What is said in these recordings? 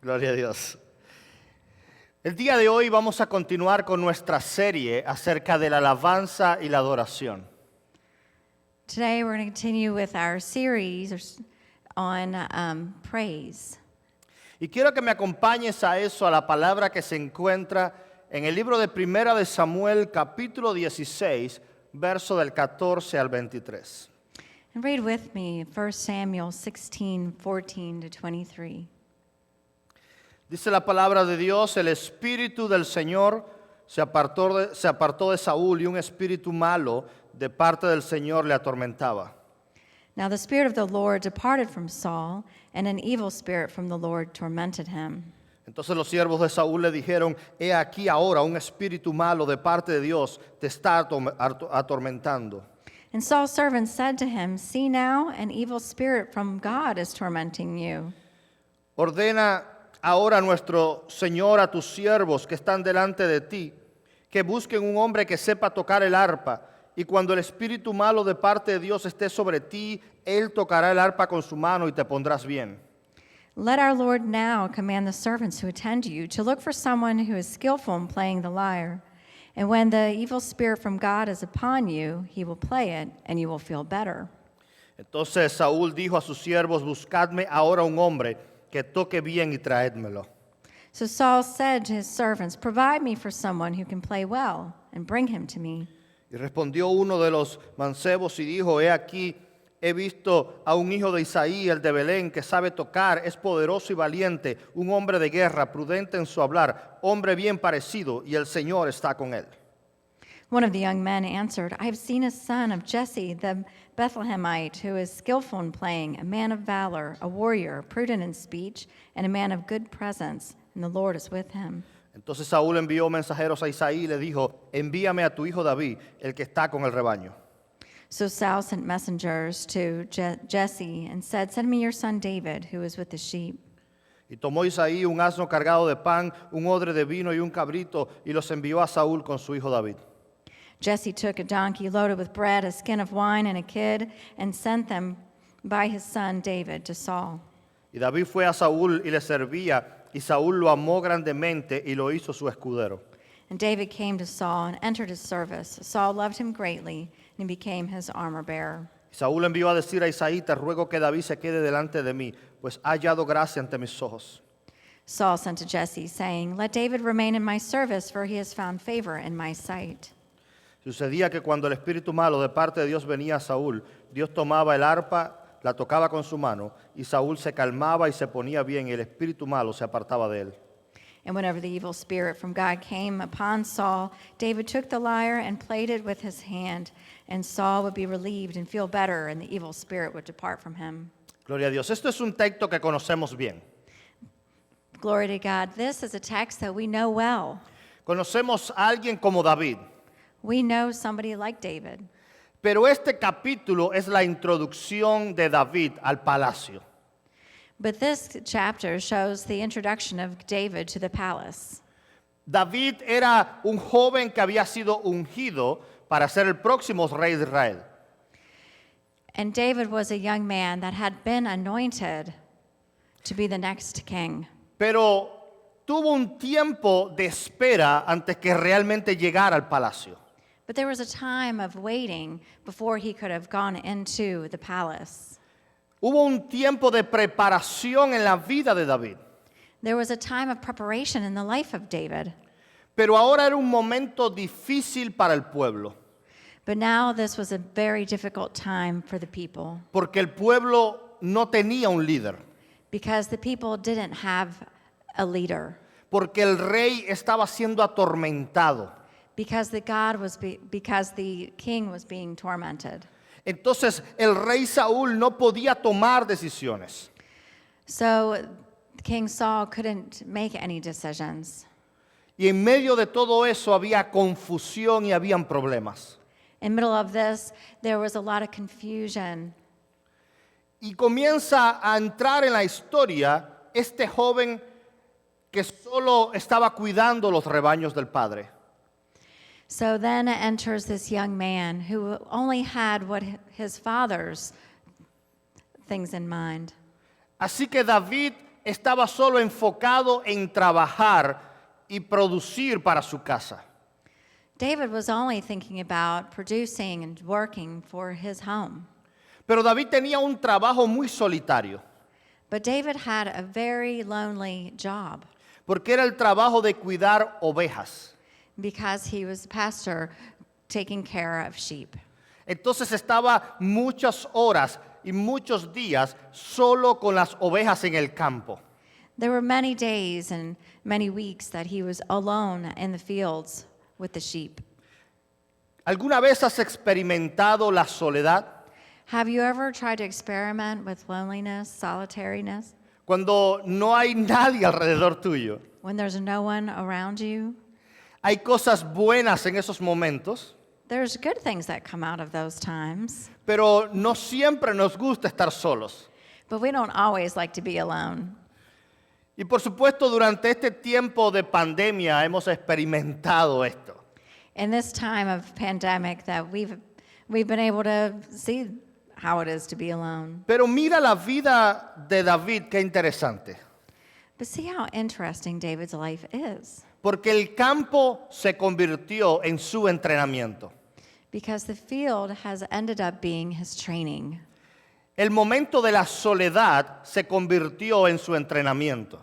Gloria a Dios. El día de hoy vamos a continuar con nuestra serie acerca de la alabanza y la adoración. Today we're going to continue with our series on praise. Y quiero que me acompañes a eso, a la palabra que se encuentra en el libro de Primera de Samuel, capítulo 16, verso del 14 al 23. And read with me 1 Samuel 16:14 to 23. Dice la palabra de Dios: el espíritu del Señor se apartó de Saúl, y un espíritu malo de parte del Señor le atormentaba. Now the Spirit of the Lord departed from Saul, and an evil spirit from the Lord tormented him. Entonces los siervos de Saúl le dijeron: he aquí ahora un espíritu malo de parte de Dios te está atormentando. And Saul's servants said to him, "See now, an evil spirit from God is tormenting you. Ordena ahora nuestro Señor a tus siervos que están delante de ti, que busquen un hombre que sepa tocar el arpa, y cuando el espíritu malo de parte de Dios esté sobre ti, él tocará el arpa con su mano y te pondrás bien. Let our Lord now command the servants who attend you to look for someone who is skillful in playing the lyre. And when the evil spirit from God is upon you, he will play it, and you will feel better." Entonces Saúl dijo a sus siervos: buscadme ahora un hombre que toque bien y traédmelo. So Saul said to his servants, "Provide me for someone who can play well, and bring him to me." Y respondió uno de los mancebos y dijo: he aquí, he visto a un hijo de Isaí, el de Belén, que sabe tocar, es poderoso y valiente, un hombre de guerra, prudente en su hablar, hombre bien parecido, y el Señor está con él. One of the young men answered, "I have seen a son of Jesse the Bethlehemite, who is skillful in playing, a man of valor, a warrior, prudent in speech, and a man of good presence, and the Lord is with him." Entonces Saúl envió mensajeros a Isaí y le dijo: envíame a tu hijo David, el que está con el rebaño. So Saul sent messengers to Jesse and said, "Send me your son David, who is with the sheep." Y tomó Isaí un asno cargado de pan, un odre de vino y un cabrito, y los envió a Saúl con su hijo David. Jesse took a donkey loaded with bread, a skin of wine, and a kid, and sent them by his son David to Saul. Y David fue a Saúl y le servía, y Saúl lo amó grandemente y lo hizo su escudero. And David came to Saul and entered his service. Saul loved him greatly, and he became his armor bearer. Y Saúl envió a decir a Isaí: te ruego que David se quede delante de mí, pues ha hallado gracia ante mis ojos. Saul sent to Jesse, saying, "Let David remain in my service, for he has found favor in my sight." Sucedía que cuando el espíritu malo de parte de Dios venía a Saúl, Dios tomaba el arpa, la tocaba con su mano, y Saúl se calmaba y se ponía bien, y el espíritu malo se apartaba de él. And whenever the evil spirit from God came upon Saul, David took the lyre and played it with his hand, and Saul would be relieved and feel better, and the evil spirit would depart from him. Gloria a Dios. Esto es un texto que conocemos bien. Glory to God. This is a text that we know well. Conocemos a alguien como David. We know somebody like David. Pero este capítulo es la introducción de David al palacio. But this chapter shows the introduction of David to the palace. David era un joven que había sido ungido para ser el próximo rey de Israel. And David was a young man that had been anointed to be the next king. Pero tuvo un tiempo de espera antes que realmente llegara al palacio. But there was a time of waiting before he could have gone into the palace. Hubo un tiempo de preparación en la vida de David. There was a time of preparation in the life of David. Pero ahora era un momento difícil para el pueblo, But now this was a very difficult time for the people porque el pueblo no tenía un líder, because the people didn't have a leader, porque el rey estaba siendo atormentado. because the king was being tormented. Entonces el rey Saúl no podía tomar decisiones. So King Saul couldn't make any decisions. Y en medio de todo eso había confusión y habían problemas. In the middle of this, there was a lot of confusion. Y comienza a entrar en la historia este joven que solo estaba cuidando los rebaños del padre. So then enters this young man who only had what his father's things in mind. Así que David estaba solo enfocado en trabajar y producir para su casa. David was only thinking about producing and working for his home. Pero David tenía un trabajo muy solitario, But David had a very lonely job porque era el trabajo de cuidar ovejas. because he was a pastor taking care of sheep. Entonces estaba muchas horas y muchos días solo con las ovejas en el campo. There were many days and many weeks that he was alone in the fields with the sheep. ¿Alguna vez has experimentado la soledad? Have you ever tried to experiment with loneliness, solitariness, Cuando no hay nadie alrededor tuyo. when there's no one around you? Hay cosas buenas en esos momentos, There's good things that come out of those times, pero no siempre nos gusta estar solos. but we don't always like to be alone. Y por supuesto, durante este tiempo de pandemia hemos experimentado esto. In this time of pandemic that we've been able to see how it is to be alone. Pero mira la vida de David, qué interesante. But see how interesting David's life is. Porque el campo se convirtió en su entrenamiento. Because the field has ended up being his training. El momento de la soledad se convirtió en su entrenamiento.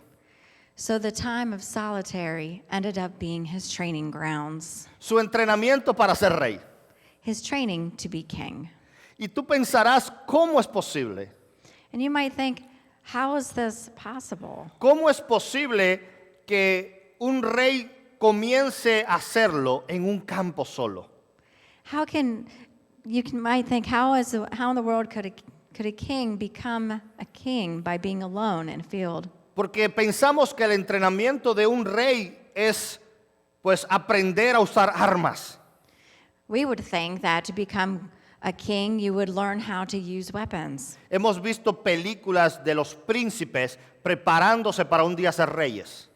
So the time of solitary ended up being his training grounds, Su entrenamiento para ser rey. his training to be king. Y tú pensarás, ¿cómo es posible? And you might think, how is this possible? ¿Cómo es posible que un rey comience a hacerlo en un campo solo? Might think, how in the world could a king become a king by being alone in a field? Porque pensamos que el entrenamiento de un rey es pues aprender a usar armas. We would think that to become a king, you would learn how to use weapons. Hemos visto películas de los príncipes preparándose para un día ser reyes.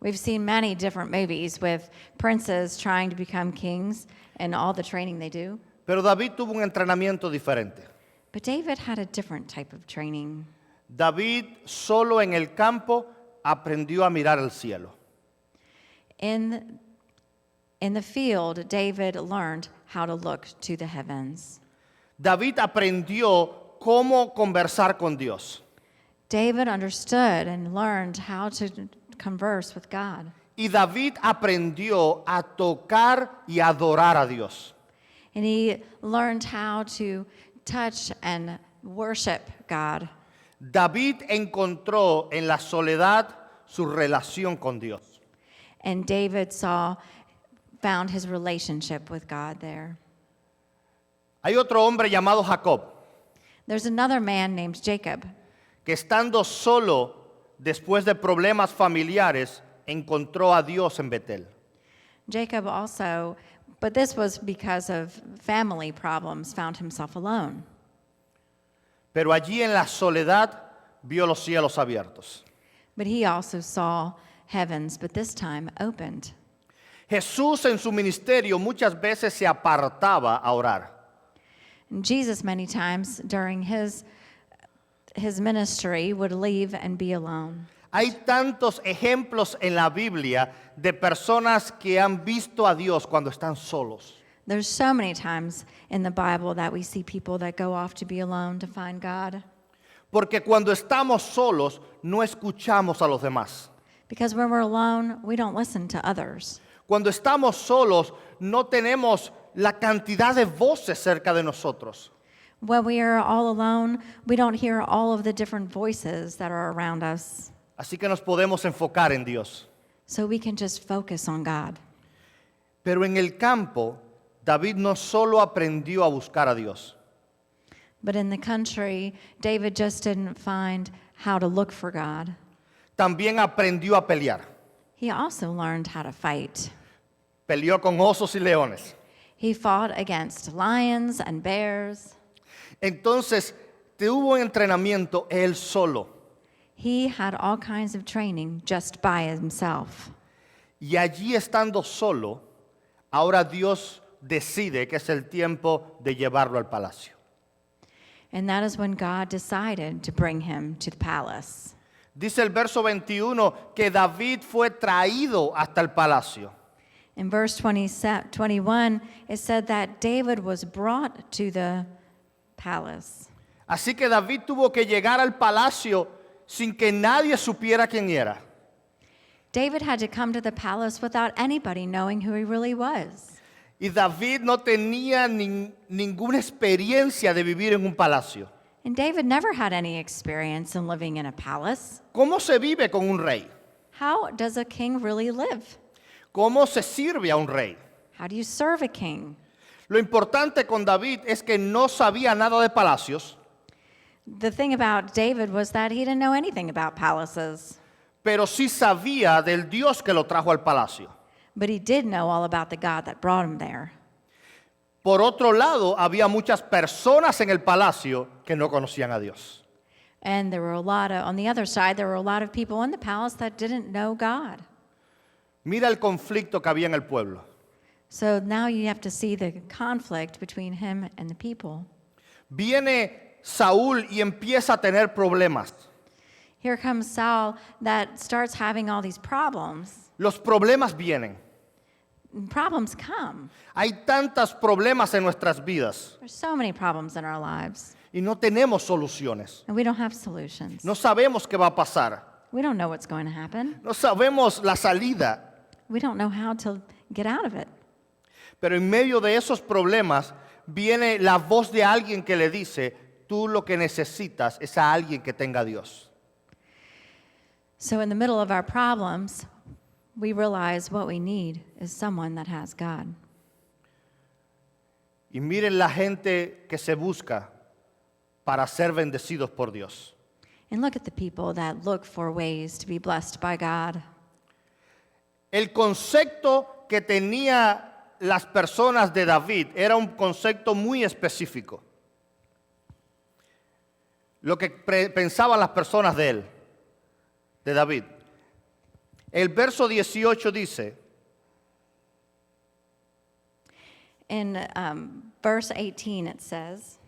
We've seen many different movies with princes trying to become kings and all the training they do. Pero David tuvo un entrenamiento diferente. But David had a different type of training. David solo en el campo aprendió a mirar el cielo. In the field, David learned how to look to the heavens. David aprendió cómo conversar con Dios. David understood and learned how to converse with God. Y David aprendió a tocar y adorar a Dios. And he learned how to touch and worship God. David encontró en la soledad su relación con Dios. And David found his relationship with God there. Hay otro hombre llamado Jacob, There's another man named Jacob, que estando solo después de problemas familiares, encontró a Dios en Betel. Jacob also, but this was because of family problems, found himself alone. Pero allí en la soledad vio los cielos abiertos. But he also saw heavens, but this time opened. Jesús en su ministerio muchas veces se apartaba a orar. And Jesus, many times during his ministry, would leave and be alone. Hay tantos ejemplos en la Biblia de personas que han visto a Dios cuando están solos. There's so many times in the Bible that we see people that go off to be alone to find God. Porque cuando estamos solos no escuchamos a los demás. Because when we're alone, we don't listen to others. Cuando estamos solos no tenemos la cantidad de voces cerca de nosotros. When we are all alone, we don't hear all of the different voices that are around us. Así que nos podemos enfocar en Dios. So we can just focus on God. Pero en el campo, David no solo aprendió a buscar a Dios, But in the country, David just didn't find how to look for God. también aprendió a pelear. He also learned how to fight. Peleó con osos y leones. He fought against lions and bears. Entonces, tuvo un entrenamiento él solo. He had all kinds of training just by himself. Y allí estando solo, ahora Dios decide que es el tiempo de llevarlo al palacio. And that is when God decided to bring him to the palace. Dice el verso 21 que David fue traído hasta el palacio. In verse 21, it said that David was brought to the palace. Así que David tuvo que llegar al palacio sin que nadie supiera quién era. David had to come to the palace without anybody knowing who he really was. Y David no tenía ninguna experiencia de vivir en un palacio. And David never had any experience in living in a palace. ¿Cómo se vive con un rey? How does a king really live? ¿Cómo se sirve a un rey? How do you serve a king? Lo importante con David es que no sabía nada de palacios, The thing about David was that he didn't know anything about palaces, pero sí sabía del Dios que lo trajo al palacio. but he did know all about the God that brought him there. Por otro lado, había muchas personas en el palacio que no conocían a Dios. And there were on the other side, there were a lot of people in the palace that didn't know God. Mira el conflicto que había en el pueblo. So now you have to see the conflict between him and the people. Viene Saúl y empieza a tener problemas. Here comes Saul that starts having all these problems. Los problemas vienen. Problems come. Hay tantos problemas en nuestras vidas There's so many problems in our lives, y no tenemos soluciones. and we don't have solutions. No sabemos qué va a pasar. We don't know what's going to happen. No sabemos la salida. We don't know how to get out of it. Pero en medio de esos problemas viene la voz de alguien que le dice, tú lo que necesitas es a alguien que tenga a Dios. So in the middle of our problems, we realize what we need is someone that has God. Y miren la gente que se busca para ser bendecidos por Dios. And look at the people that look for ways to be blessed by God. El concepto que tenía las personas de David era un concepto muy específico. Lo que pensaban las personas de él, de David. El verso 18 dice, In verse 18 it says,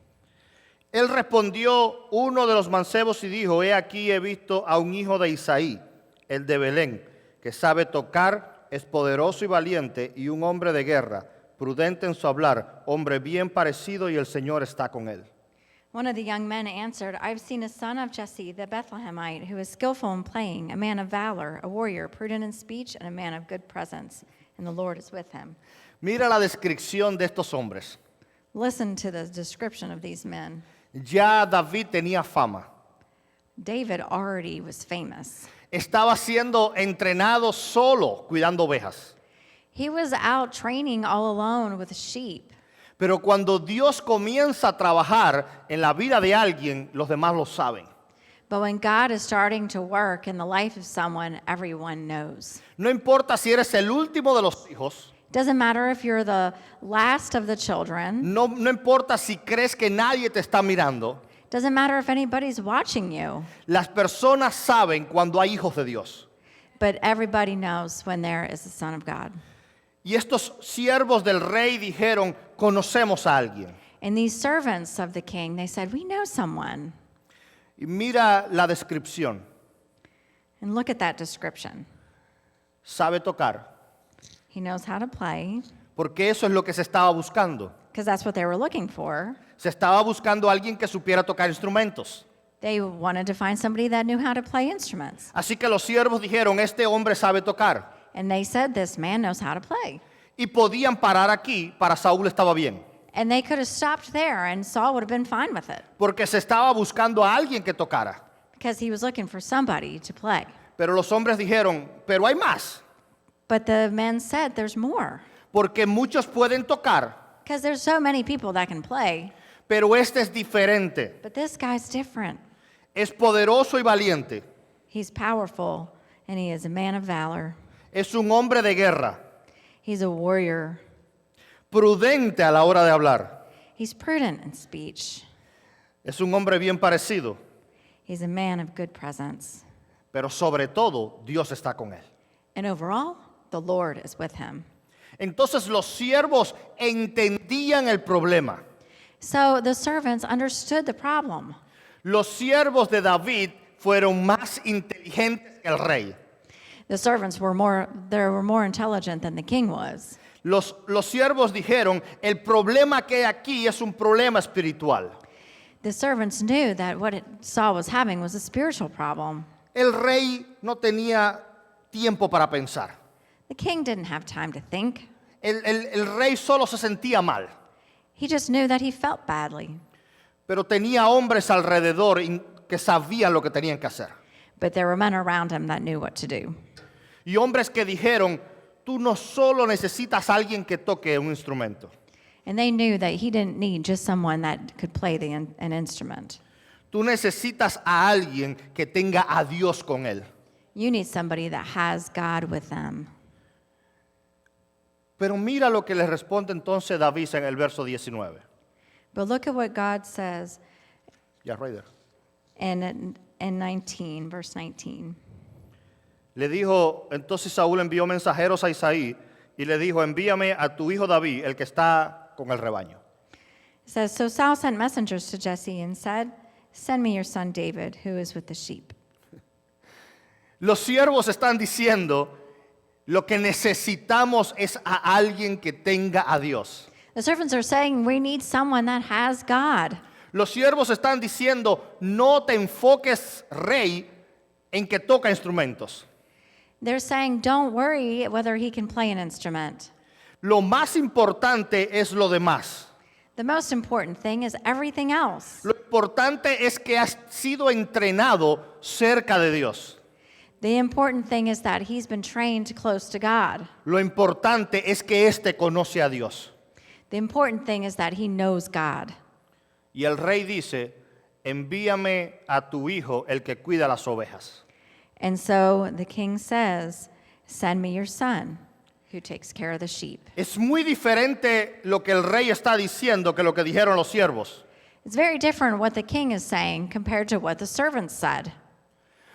él respondió uno de los mancebos y dijo, he aquí he visto a un hijo de Isaí, el de Belén, que sabe tocar, es poderoso y valiente y un hombre de guerra, prudente en su hablar, hombre bien parecido y el Señor está con él. one of the young men answered, I've seen a son of Jesse the Bethlehemite who is skillful in playing, a man of valor, a warrior, prudent in speech, and a man of good presence, and the Lord is with him. Mira la descripción de estos hombres. Listen to the description of these men. Ya David tenía fama. David already was famous. Estaba siendo entrenado solo cuidando ovejas. He was out training all alone with sheep. Pero cuando Dios comienza a trabajar en la vida de alguien, los demás lo saben. But when God is starting to work in the life of someone, everyone knows. No importa si eres el último de los hijos, Doesn't matter if you're the last of the children. no importa si crees que nadie te está mirando. Doesn't matter if anybody's watching you. Las personas saben cuando hay hijos de Dios. But everybody knows when there is a son of God. Y estos siervos del rey dijeron, conocemos a alguien. And these servants of the king, they said, we know someone. Y mira la descripción. And look at that description. Sabe tocar, He knows how to play, porque eso es lo que se estaba buscando. because that's what they were looking for. Se estaba buscando a alguien que supiera tocar instrumentos. They wanted to find somebody that knew how to play instruments. Así que los siervos dijeron, este hombre sabe tocar. And they said, this man knows how to play. Y podían parar aquí, para Saúl estaba bien. And they could have stopped there, and Saul would have been fine with it, Porque se estaba buscando a alguien que tocara. because he was looking for somebody to play. Pero los hombres dijeron, pero hay más. But the men said, there's more, Porque muchos pueden tocar, because there's so many people that can play, pero este es diferente. but this guy's different. Es poderoso y valiente. He's powerful, and he is a man of valor. Es un hombre de guerra. He's a warrior. Prudente a la hora de hablar. He's prudent in speech. Es un hombre bien parecido. He's a man of good presence. Pero sobre todo, Dios está con él. And overall, the Lord is with him. Entonces los siervos entendían el problema. So the servants understood the problem. Los siervos de David fueron más inteligentes que el rey. The servants were more intelligent than the king was. Los siervos dijeron, el problema que hay aquí es un problema espiritual. The servants knew that what Saul was having was a spiritual problem. El rey no tenía tiempo para pensar. The king didn't have time to think. El rey solo se sentía mal, He just knew that he felt badly. pero tenía hombres alrededor que sabían lo que tenían que hacer. But there were men around him that knew what to do. Y hombres que dijeron, tú no solo necesitas a alguien que toque un instrumento. And they knew that he didn't need just someone that could play an instrument. Tú necesitas a alguien que tenga a Dios con él. You need somebody that has God with them. Pero mira lo que le responde entonces David en el verso 19. But look at what God says Ya, right there. in 19, verse 19. Le dijo, entonces Saúl envió mensajeros a Isaí y le dijo, envíame a tu hijo David, el que está con el rebaño. It says, So Saul sent messengers to Jesse and said, Send me your son David, who is with the sheep. Los siervos están diciendo, lo que necesitamos es a alguien que tenga a Dios. The servants are saying, We need someone that has God. Los siervos están diciendo, no te enfoques, rey, en que toca instrumentos. They're saying, Don't worry whether he can play an instrument. Lo más importante es lo demás. The most important thing is everything else. Lo importante es que has sido entrenado cerca de Dios. The important thing is that he's been trained close to God. Lo importante es que éste conoce a Dios. The important thing is that he knows God. Y el rey dice, envíame a tu hijo, el que cuida las ovejas. And so the king says, Send me your son, who takes care of the sheep. Es muy diferente lo que el rey está diciendo que lo que dijeron los siervos. It's very different what the king is saying compared to what the servants said.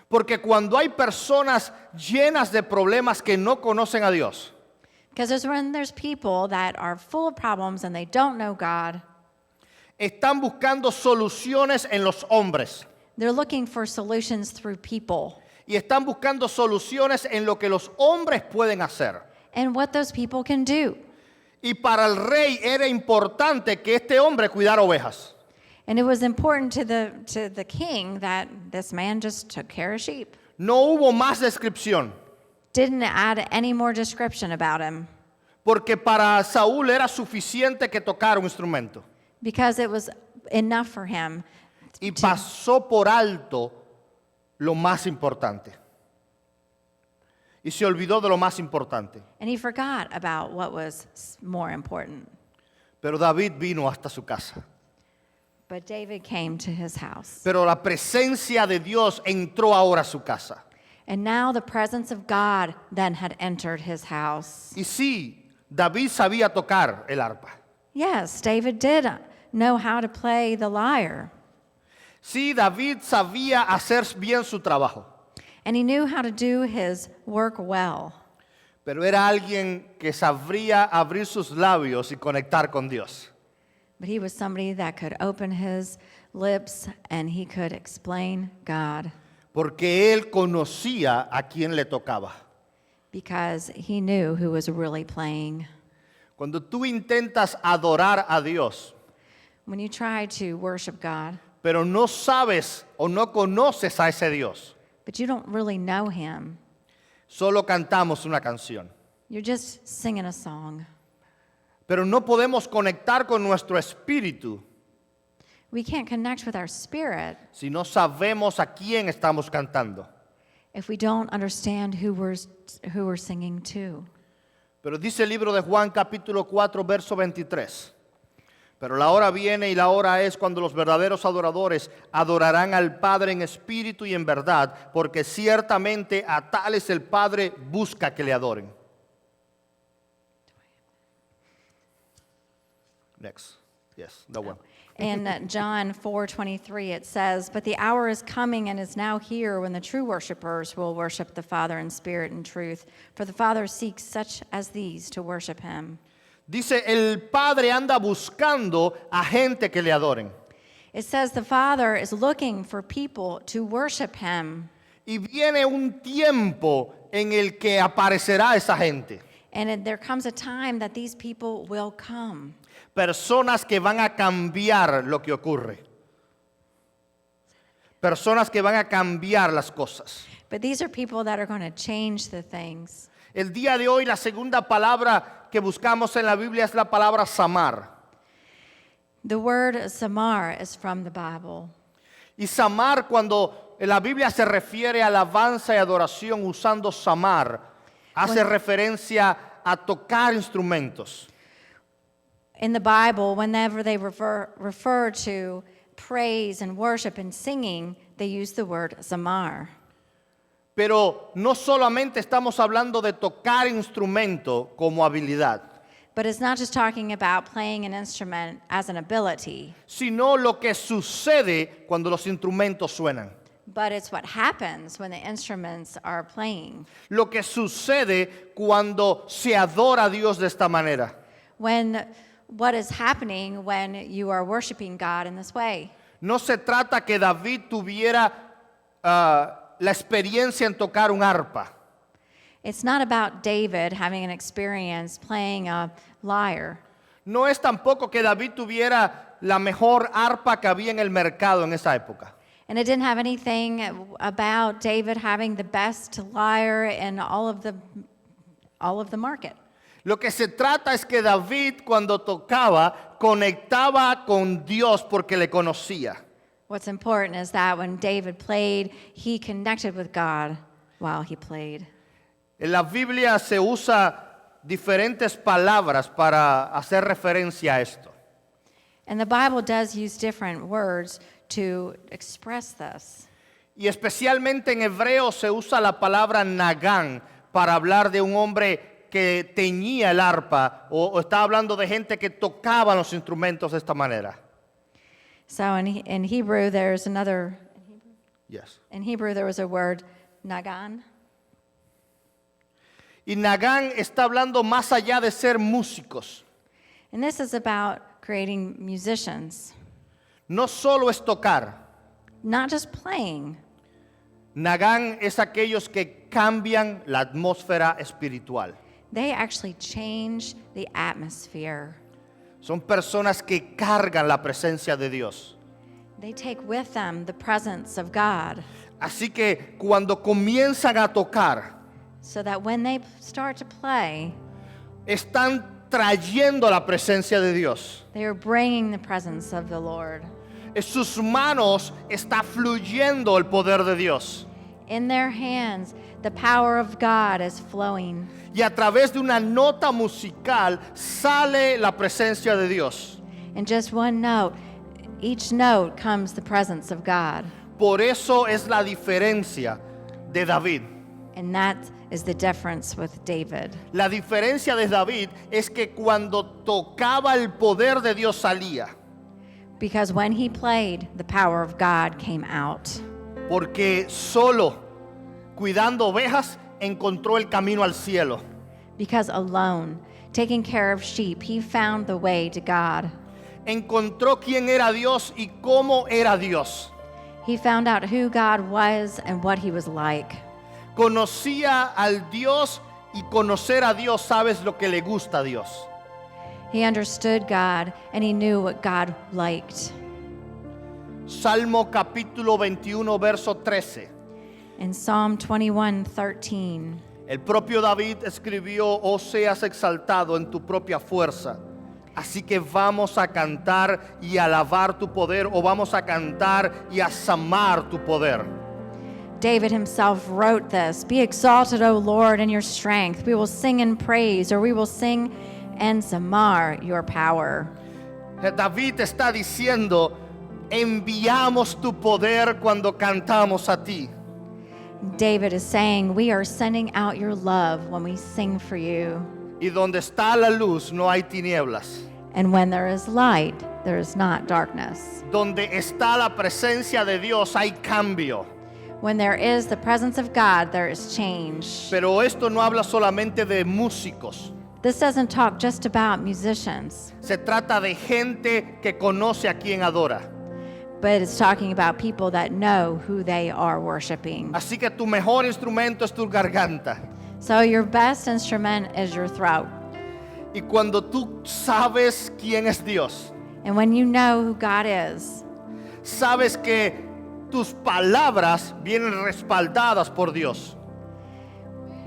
Porque cuando hay personas llenas de problemas que no conocen a Dios, Because when there's people that are full of problems and they don't know God, están buscando soluciones en los hombres. they're looking for solutions through people Y están buscando soluciones en lo que los hombres pueden hacer. and what those people can do. Y para el rey era importante que este hombre cuidara ovejas. And it was important to the king that this man just took care of sheep. No hubo más descripción, Didn't add any more description about him porque para Saúl era suficiente que tocara un instrumento. because it was enough for him. Y pasó por alto lo más importante. Y se olvidó de lo más importante. And he forgot about what was more important. Pero David vino hasta su casa. But David came to his house. Pero la presencia de Dios entró ahora a su casa. And now the presence of God then had entered his house. Y sí, David sabía tocar el arpa. Yes, David did know how to play the lyre. Sí, David sabía hacer bien su trabajo. And he knew how to do his work well. Pero era alguien que sabría abrir sus labios y conectar con Dios. But he was somebody that could open his lips and he could explain God Porque él conocía a quien le tocaba. because he knew who was really playing. Cuando tú intentas adorar a Dios, When you try to worship God, pero no sabes o no conoces a ese Dios, but you don't really know him, solo cantamos una canción. you're just singing a song. Pero no podemos conectar con nuestro espíritu We can't connect with our spirit si no sabemos a quién estamos cantando. if we don't understand who we're singing to. Pero dice el libro de Juan capítulo 4 verso 23. Pero la hora viene y la hora es cuando los verdaderos adoradores adorarán al Padre en espíritu y en verdad, porque ciertamente a tales el Padre busca que le adoren. Next. Yes, that one. In John 4:23 it says, "But the hour is coming and is now here when the true worshipers will worship the Father in spirit and truth, for the Father seeks such as these to worship him." Dice, el Padre anda buscando a gente que le adoren. It says the Father is looking for people to worship him. Y viene un tiempo en el que aparecerá esa gente. There comes a time that these people will come. Personas que van a cambiar lo que ocurre. Personas que van a cambiar las cosas. But these are people that are going to change the things. El día de hoy la segunda palabra que buscamos en la Biblia es la palabra samar. The word samar is from the Bible. Y samar, cuando en la Biblia se refiere a alabanza y adoración usando samar, hace referencia a tocar instrumentos. In the Bible, whenever they refer to praise and worship and singing, they use the word zamar. Pero no solamente estamos hablando de tocar instrumento como habilidad, But it's not just talking about playing an instrument as an ability, sino lo que sucede cuando los instrumentos suenan. but it's what happens when the instruments are playing. Lo que sucede cuando se adora a Dios de esta manera. What is happening when you are worshiping God in this way? No se trata que David tuviera la experiencia en tocar un arpa. It's not about David having an experience playing a lyre. No es tampoco que David tuviera la mejor arpa que había en el mercado en esa época. And it didn't have anything about David having the best lyre in all of the market. Lo que se trata es que David, cuando tocaba, conectaba con Dios porque le conocía. What's important is that when David played, he connected with God while he played. En la Biblia se usa diferentes palabras para hacer referencia a esto. And the Bible does use different words to express this. Y especialmente en hebreo se usa la palabra nagán para hablar de un hombre que teñía el arpa o está hablando de gente que tocaba los instrumentos de esta manera. So in Hebrew, there's another, Yes. in Hebrew there was a word, nagan. Y nagán está hablando más allá de ser músicos. And this is about creating musicians, No solo es tocar. not just playing. Nagán es aquellos que cambian la atmósfera espiritual. They actually change the atmosphere. Son personas que cargan la presencia de Dios. They take with them the presence of God, Así que cuando comienzan a tocar, so that when they start to play, están trayendo la presencia de Dios. they are bringing the presence of the Lord. En sus manos está fluyendo el poder de Dios. In their hands, the power of God is flowing. Y a través de una nota musical sale la presencia de Dios. In just one note, each note comes the presence of God. Por eso es la diferencia de David. And that is the difference with David. La diferencia de David es que cuando tocaba el poder de Dios salía. Because when he played, the power of God came out. Porque solo cuidando ovejas encontró el camino al cielo. Because alone, taking care of sheep, he found the way to God. Encontró quién era Dios y cómo era Dios. He found out who God was and what he was like. Conocía al Dios y conocer a Dios sabes lo que le gusta a Dios. He understood God and he knew what God liked. Salmo capítulo 21 verso 13. In Psalm 21:13, El propio David escribió: "Oh, seas exaltado en tu propia fuerza. Así que vamos a cantar y alabar tu poder", o vamos a cantar y a samar tu poder. David himself wrote this: "Be exalted, O Lord, in your strength. We will sing in praise, or we will sing and zamar your power." David está diciendo: enviamos tu poder cuando cantamos a ti. David is saying, we are sending out your love when we sing for you. Y donde está la luz no hay tinieblas. And when there is light, there is not darkness. Donde está la presencia de Dios hay cambio. When there is the presence of God, there is change. Pero esto no habla solamente de músicos. This doesn't talk just about musicians, Se trata de gente que conoce a quien adora. but it's talking about people that know who they are worshiping. Así que tu mejor instrumento es tu garganta. So your best instrument is your throat. Y cuando tú sabes quién es Dios, And when you know who God is, sabes que tus palabras vienen respaldadas por Dios.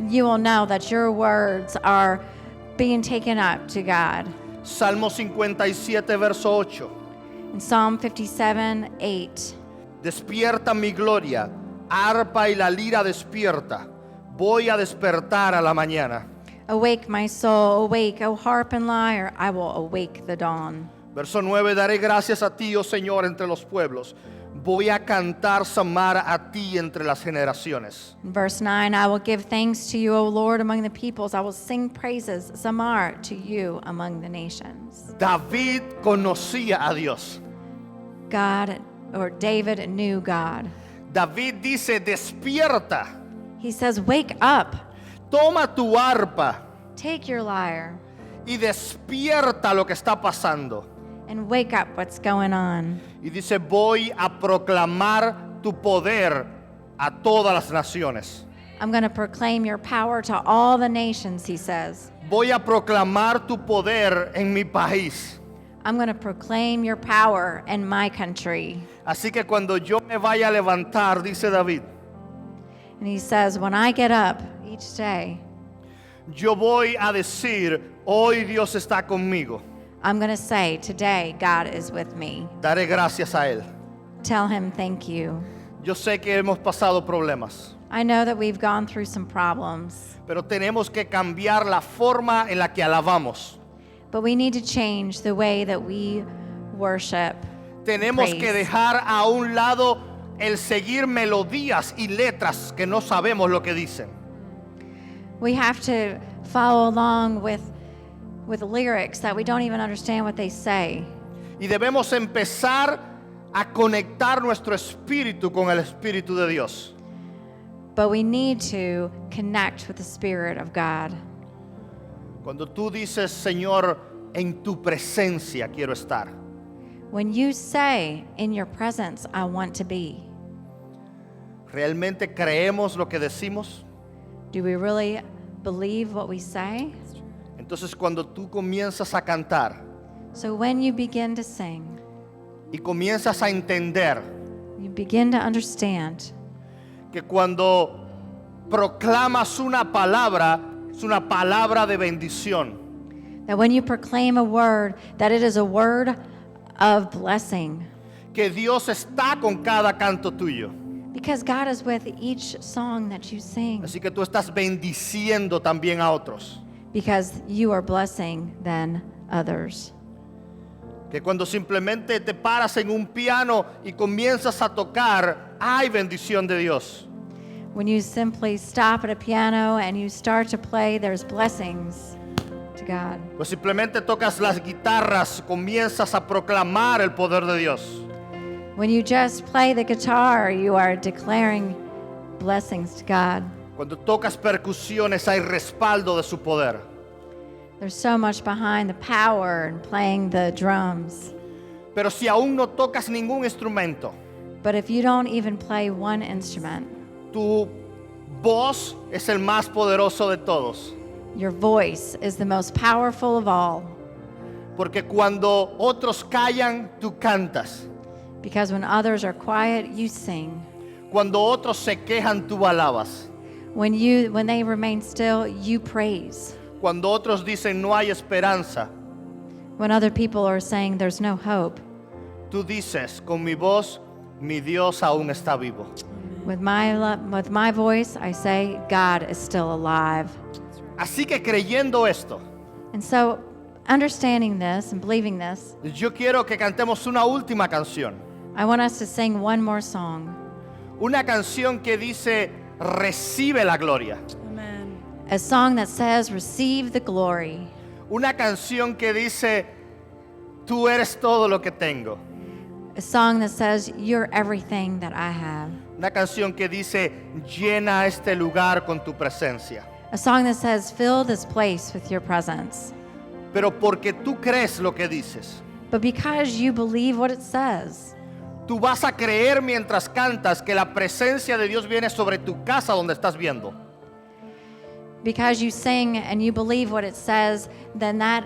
you will know that your words are being taken up to God. Salmo 57, verso 8. In Psalm 57:8, Despierta mi gloria, arpa y la lira despierta. Voy a despertar a la mañana. awake my soul, awake, O harp and lyre, I will awake the dawn. Verso 9. Daré gracias a ti, oh Señor, entre los pueblos. Voy a cantar Samar a ti entre las generaciones. In verse 9, I will give thanks to you, O Lord, among the peoples. I will sing praises, Zamar, to you among the nations. David conocía a Dios. God, or David knew God. David dice, despierta, He says, wake up, toma tu arpa take your lyre, y despierta lo que está pasando. and wake up what's going on. Y dice, voy a proclamar tu poder a todas las naciones. I'm going to proclaim your power to all the nations, he says. Voy a proclamar tu poder en mi país. I'm going to proclaim your power in my country. Así que cuando yo me vaya a levantar, dice David, And he says, when I get up each day, yo voy a decir, hoy Dios está conmigo. I'm going to say, today God is with me. Daré gracias a Él. Tell him thank you. Yo sé que hemos pasado problemas, I know that we've gone through some problems, pero tenemos que cambiar la forma en la que alabamos. but we need to change the way that we worship. Tenemos que Praise. dejar a un lado el seguir melodías y letras que no sabemos lo que dicen. We have to follow along with lyrics that we don't even understand what they say. Y debemos empezar a conectar nuestro espíritu con el Espíritu de Dios. But we need to connect with the Spirit of God. Cuando tú dices, Señor, en tu presencia quiero estar. When you say, in your presence, I want to be, ¿Realmente creemos lo que decimos? do we really believe what we say? Entonces cuando tú comienzas a cantar So when you begin to sing, y comienzas a entender you begin to understand que cuando proclamas una palabra, es una palabra de bendición. that when you proclaim a word, that it is a word of blessing. Que Dios está con cada canto tuyo. Because God is with each song that you sing. Así que tú estás bendiciendo también a otros. Because you are blessing then others. Que cuando simplemente te paras en un piano y comienzas a tocar, hay bendición de Dios. When you simply stop at a piano and you start to play, there's blessings to God. O simplemente tocas las guitarras, comienzas a proclamar el poder de Dios. When you just play the guitar, you are declaring blessings to God. Cuando tocas percusiones, hay respaldo de su poder. There's so much behind the power in playing the drums. Pero si aún no tocas ningún instrumento, But if you don't even play one instrument, tu voz es el más poderoso de todos. your voice is the most powerful of all. Porque cuando otros callan, tú cantas. Because when others are quiet, you sing. Cuando otros se quejan, tú alabas. When they remain still, you praise. Cuando otros dicen no hay esperanza, When other people are saying there's no hope, tú dices, con mi voz, mi Dios aún está vivo. with my voice, I say, God is still alive. Así que creyendo esto, And so, understanding this and believing this, yo quiero que cantemos una última canción. I want us to sing one more song. Una canción que dice, recibe la gloria. A song that says, receive the glory. Una canción que dice, tú eres todo lo que tengo. A song that says, you're everything that I have. Una canción que dice, llena este lugar con tu presencia. A song that says, fill this place with your presence. Pero porque tú crees lo que dices, But because you believe what it says, tú vas a creer mientras cantas que la presencia de Dios viene sobre tu casa donde estás viendo. Because you sing and you believe what it says, then that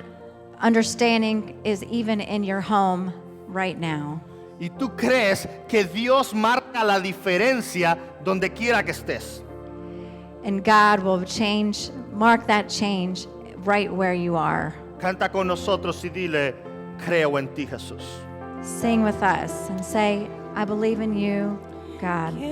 understanding is even in your home right now. Y tú crees que Dios marca la diferencia donde quiera que estés. And God will mark that change right where you are. Canta con nosotros y dile, creo en ti, Jesús. Sing with us and say, I believe in you, God.